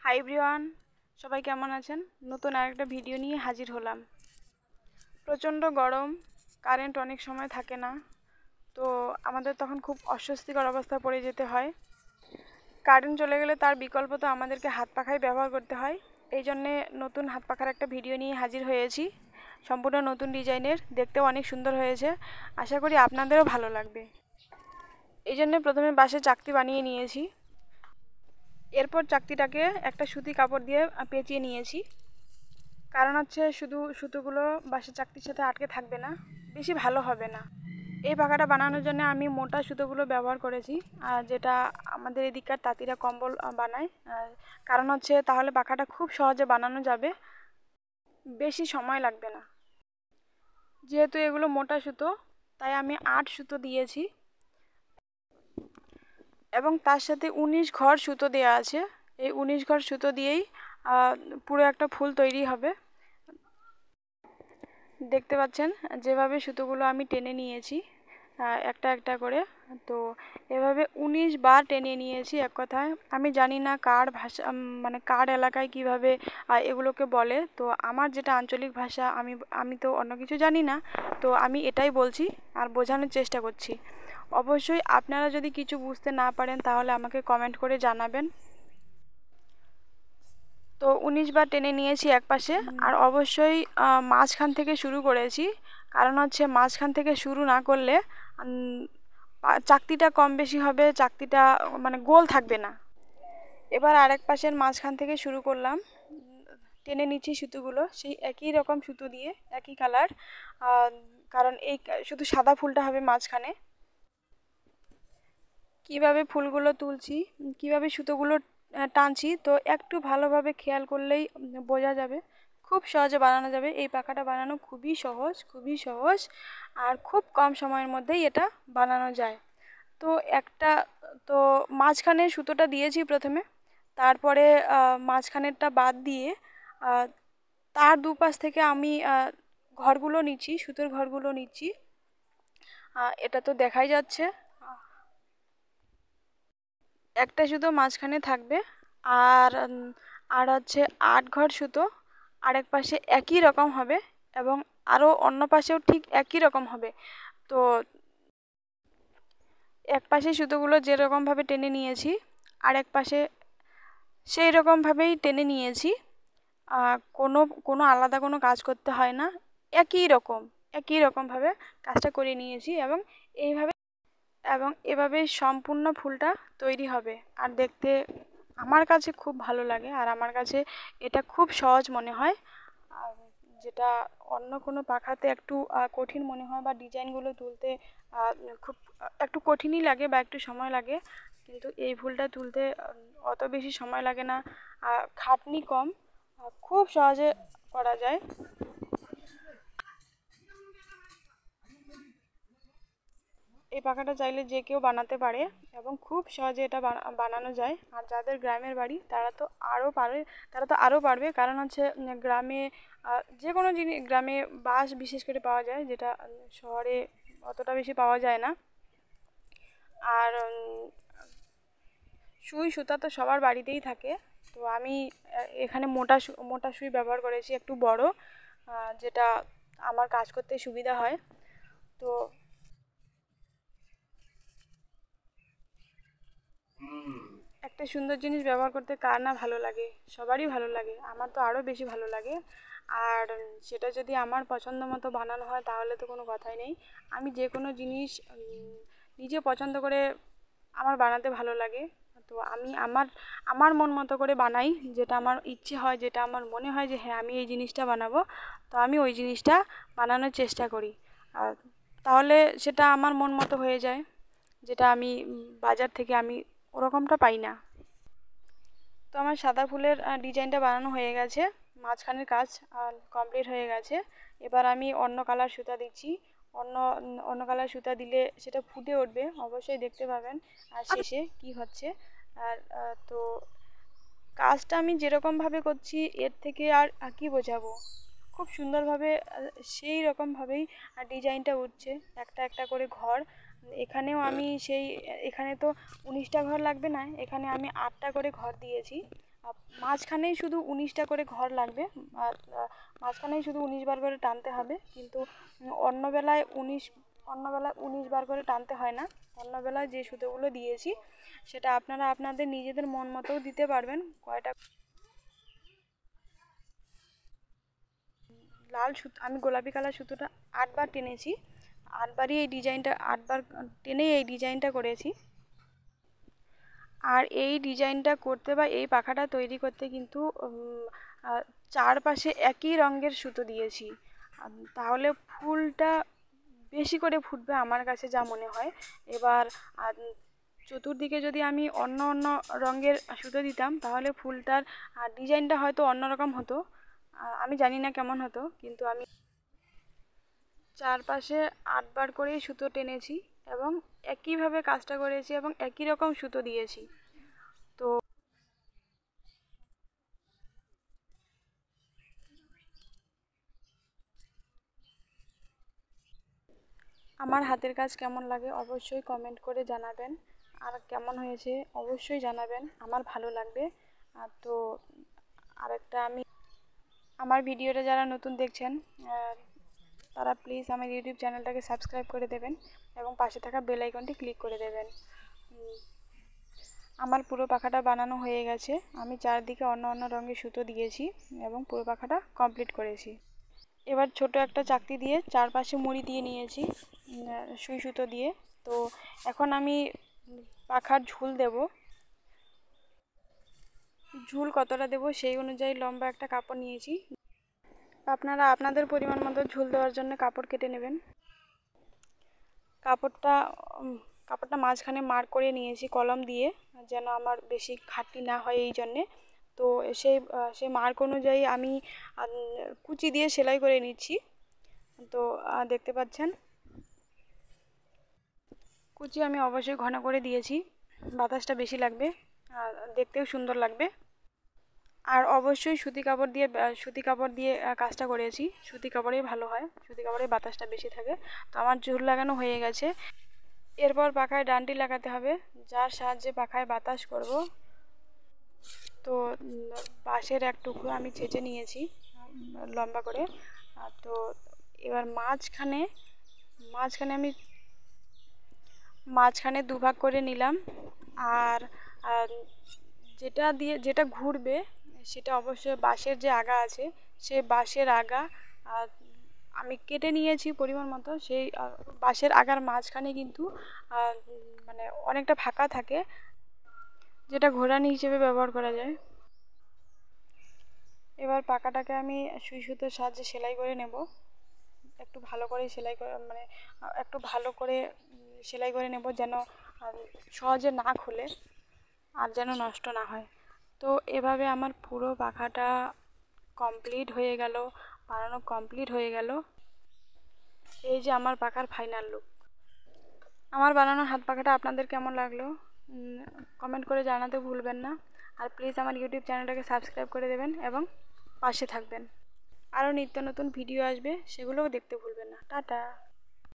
Hi everyone, সবাই কেমন আছেন? নতুন আরেকটা ভিডিও নিয়ে হাজির হলাম। প্রচণ্ড গরম, কারেন্ট অনেক সময় থাকে না, তো আমাদের তখন খুব অস্বস্তিকর অবস্থা পড়ে যেতে হয়। কারেন্ট চলে গেলে তার বিকল্প তো আমাদেরকে হাত পাখাই ব্যবহার করতে হয়। এই জন্যে নতুন হাত পাখার একটা ভিডিও নিয়ে হাজির হয়েছি, সম্পূর্ণ নতুন ডিজাইনের, দেখতেও অনেক সুন্দর হয়েছে। আশা করি আপনাদেরও ভালো লাগবে। এই জন্যে প্রথমে বাঁশের চাকতি বানিয়ে নিয়েছি। এরপর চাকতিটাকে একটা সুতি কাপড় দিয়ে পেঁচিয়ে নিয়েছি, কারণ হচ্ছে শুধু সুতোগুলো বাঁশের চাকতির সাথে আটকে থাকবে না, বেশি ভালো হবে না। এই পাখাটা বানানোর জন্য আমি মোটা সুতোগুলো ব্যবহার করেছি, যেটা আমাদের এদিককার তাঁতিরা কম্বল বানায়। কারণ হচ্ছে তাহলে পাখাটা খুব সহজে বানানো যাবে, বেশি সময় লাগবে না। যেহেতু এগুলো মোটা সুতো, তাই আমি 8 সুতো দিয়েছি এবং তার সাথে 19 ঘর সুতো দেওয়া আছে। এই 19 ঘর সুতো দিয়েই পুরো একটা ফুল তৈরি হবে। দেখতে পাচ্ছেন যেভাবে সুতোগুলো আমি টেনে নিয়েছি একটা একটা করে, তো এভাবে 19 বার টেনে নিয়েছি। এক কথায় আমি জানি না কার ভাষা, মানে কার এলাকায় কিভাবে এগুলোকে বলে, তো আমার যেটা আঞ্চলিক ভাষা, আমি তো অন্য কিছু জানি না, তো আমি এটাই বলছি আর বোঝানোর চেষ্টা করছি। অবশ্যই আপনারা যদি কিছু বুঝতে না পারেন তাহলে আমাকে কমেন্ট করে জানাবেন। তো 19 বার টেনে নিয়েছি এক পাশে, আর অবশ্যই মাঝখান থেকে শুরু করেছি, কারণ হচ্ছে মাঝখান থেকে শুরু না করলে চাকতিটা কম বেশি হবে, চাকতিটা মানে গোল থাকবে না। এবার আরেক পাশের মাঝখান থেকে শুরু করলাম, টেনে নিচ্ছি সুতোগুলো সেই একই রকম সুতো দিয়ে, একই কালার, কারণ এই শুধু সাদা ফুলটা হবে মাঝখানে। কিভাবে ফুলগুলো তুলছি, কিভাবে সুতোগুলো টানছি, তো একটু ভালোভাবে খেয়াল করলেই বোঝা যাবে, খুব সহজে বানানো যাবে। এই পাখাটা বানানো খুবই সহজ, খুবই সহজ, আর খুব কম সময়ের মধ্যেই এটা বানানো যায়। তো তো মাঝখানে সুতোটা দিয়েছি প্রথমে, তারপরে মাঝখানেরটা বাদ দিয়ে তার দুপাশ থেকে আমি ঘরগুলো নিচ্ছি, সুতোর ঘরগুলো নিচ্ছি। এটা তো দেখাই যাচ্ছে, একটা সুতো মাঝখানে থাকবে, আর আর হচ্ছে 8 ঘর সুতো আরেক পাশে একই রকম হবে, এবং আরও অন্য পাশেও ঠিক একই রকম হবে। তো এক পাশে সুতোগুলো যেরকমভাবে টেনে নিয়েছি, আর এক পাশে সেই রকমভাবেই টেনে নিয়েছি। কোনো কোনো আলাদা কোনো কাজ করতে হয় না, একই রকমভাবে কাজটা করে নিয়েছি, এবং এভাবে সম্পূর্ণ ফুলটা তৈরি হবে। আর দেখতে আমার কাছে খুব ভালো লাগে, আর আমার কাছে এটা খুব সহজ মনে হয়। আর যেটা অন্য কোনো পাখাতে একটু কঠিন মনে হয়, বা ডিজাইনগুলো তুলতে খুব একটু কঠিনই লাগে বা একটু সময় লাগে, কিন্তু এই ফুলটা তুলতে অত বেশি সময় লাগে না, খাটনি কম, খুব সহজে করা যায়। এই পাখাটা চাইলে যে কেউ বানাতে পারে, এবং খুব সহজে এটা বানানো যায়। আর যাদের গ্রামের বাড়ি তারা তো আরও পারবে, কারণ হচ্ছে গ্রামে যে কোনো জিনিস, গ্রামে বাঁশ বিশেষ করে পাওয়া যায়, যেটা শহরে অতটা বেশি পাওয়া যায় না। আর সুই সুতা তো সবার বাড়িতেই থাকে, তো আমি এখানে মোটা সুই ব্যবহার করেছি, একটু বড়, যেটা আমার কাজ করতে সুবিধা হয়। তো একটা সুন্দর জিনিস ব্যবহার করতে কার না ভালো লাগে, সবারই ভালো লাগে, আমার তো আরও বেশি ভালো লাগে। আর সেটা যদি আমার পছন্দ মতো বানানো হয় তাহলে তো কোনো কথাই নেই। আমি যে কোনো জিনিস নিজে পছন্দ করে আমার বানাতে ভালো লাগে, তো আমি আমার আমার মন মতো করে বানাই, যেটা আমার ইচ্ছে হয়, যেটা আমার মনে হয় যে হ্যাঁ আমি এই জিনিসটা বানাবো, তো আমি ওই জিনিসটা বানানোর চেষ্টা করি। আর তাহলে সেটা আমার মন মতো হয়ে যায়, যেটা আমি বাজার থেকে আমি ওরকমটা পাই না। তো আমার সাদা ফুলের ডিজাইনটা বানানো হয়ে গেছে, মাঝখানের কাজ কমপ্লিট হয়ে গেছে। এবার আমি অন্য কালার সুতা দিচ্ছি, অন্য অন্য কালার সুতা দিলে সেটা ফুটে উঠবে, অবশ্যই দেখতে পাবেন আর শেষে কি হচ্ছে। আর তো কাজটা আমি যেরকমভাবে করছি এর থেকে আর কি বোঝাবো, খুব সুন্দরভাবে সেই রকমভাবেই ডিজাইনটা উঠছে, একটা একটা করে ঘর। এখানেও আমি এখানে তো 19টা ঘর লাগবে না, এখানে আমি 8টা করে ঘর দিয়েছি, মাঝখানেই শুধু 19টা করে ঘর লাগবে, আর মাঝখানেই শুধু 19 বার করে টানতে হবে, কিন্তু অন্য বেলায় 19 বার করে টানতে হয় না। অন্য বেলায় যে সুতোগুলো দিয়েছি সেটা আপনারা আপনাদের নিজেদের মন মতোও দিতে পারবেন। কয়টা লাল সুতো, আমি গোলাপি কালার সুতোটা 8বার টেনেছি, 8বারই এই ডিজাইনটা, 8বার টেনেই এই ডিজাইনটা করেছি। আর এই ডিজাইনটা করতে বা এই পাখাটা তৈরি করতে কিন্তু চারপাশে একই রঙের সুতো দিয়েছি, তাহলে ফুলটা বেশি করে ফুটবে আমার কাছে যা মনে হয়। এবার চতুর্দিকে যদি আমি অন্য অন্য রঙের সুতো দিতাম তাহলে ফুলটার ডিজাইনটা হয়তো অন্যরকম হতো, আমি জানি না কেমন হতো, কিন্তু আমি চারপাশে 8বার করেই সুতো টেনেছি এবং একইভাবে কাজটা করেছি এবং একই রকম সুতো দিয়েছি। তো আমার হাতের কাজ কেমন লাগে অবশ্যই কমেন্ট করে জানাবেন, আর কেমন হয়েছে অবশ্যই জানাবেন, আমার ভালো লাগবে। তো আরেকটা, আমার ভিডিওটা যারা নতুন দেখছেন তারা প্লিজ আমার ইউটিউব চ্যানেলটাকে সাবস্ক্রাইব করে দেবেন এবং পাশে থাকা বেল আইকনটি ক্লিক করে দেবেন। আমার পুরো পাখাটা বানানো হয়ে গেছে, আমি চারদিকে অন্য অন্য রঙের সুতো দিয়েছি এবং পুরো পাখাটা কমপ্লিট করেছি। এবার ছোট একটা চাকতি দিয়ে চারপাশে মুড়ি দিয়ে নিয়েছি সুই সুতো দিয়ে। তো এখন আমি পাখার ঝুল দেব, ঝুল কতটা দেব সেই অনুযায়ী লম্বা একটা কাপড় নিয়েছি। আপনারা আপনাদের পরিমাণ মতো ঝুল দেওয়ার জন্য কাপড় কেটে নেবেন। কাপড়টা কাপড়টা মাঝখানে মার্ক করে নিয়েছি কলম দিয়ে, যেন আমার বেশি খাটনি না হয় এই জন্যে। তো সেই মার্ক অনুযায়ী আমি কুচি দিয়ে সেলাই করে নিচ্ছি। তো দেখতে পাচ্ছেন কুচি আমি অবশ্যই ঘন করে দিয়েছি, বাতাসটা বেশি লাগবে আর দেখতেও সুন্দর লাগবে। আর অবশ্যই সুতি কাপড় দিয়ে কাজটা করেছি, সুতি কাপড়েই ভালো হয়, সুতি কাপড়ে বাতাসটা বেশি থাকে। তো আমার ঝুল লাগানো হয়ে গেছে, এরপর পাখায় ডান্ডি লাগাতে হবে, যার সাহায্যে পাখায় বাতাস করব। তো বাঁশের এক টুকরো আমি ছেঁচে নিয়েছি লম্বা করে। তো এবার মাঝখানে দুভাগ করে নিলাম, আর যেটা ঘুরবে সেটা অবশ্যই বাঁশের যে আগা আছে সেই বাঁশের আগা আমি কেটে নিয়েছি পরিমাণ মতো। সেই বাঁশের আগার মাঝখানে কিন্তু মানে অনেকটা ফাঁকা থাকে, যেটা ঘোরানি হিসেবে ব্যবহার করা যায়। এবার পাখাটাকে আমি সুই সুতোর সাহায্যে সেলাই করে নেব, একটু ভালো করে সেলাই করে নেব, যেন সহজে না খুলে আর যেন নষ্ট না হয়। তো এভাবে আমার পুরো পাখাটা কমপ্লিট হয়ে গেল, বানানো কমপ্লিট হয়ে গেল। এই যে আমার পাখার ফাইনাল লুক। আমার বানানো হাত পাখাটা আপনাদের কেমন লাগলো কমেন্ট করে জানাতে ভুলবেন না। আর প্লিজ আমার ইউটিউব চ্যানেলটাকে সাবস্ক্রাইব করে দেবেন এবং পাশে থাকবেন। আরও নিত্য নতুন ভিডিও আসবে, সেগুলোও দেখতে ভুলবেন না। টাটা।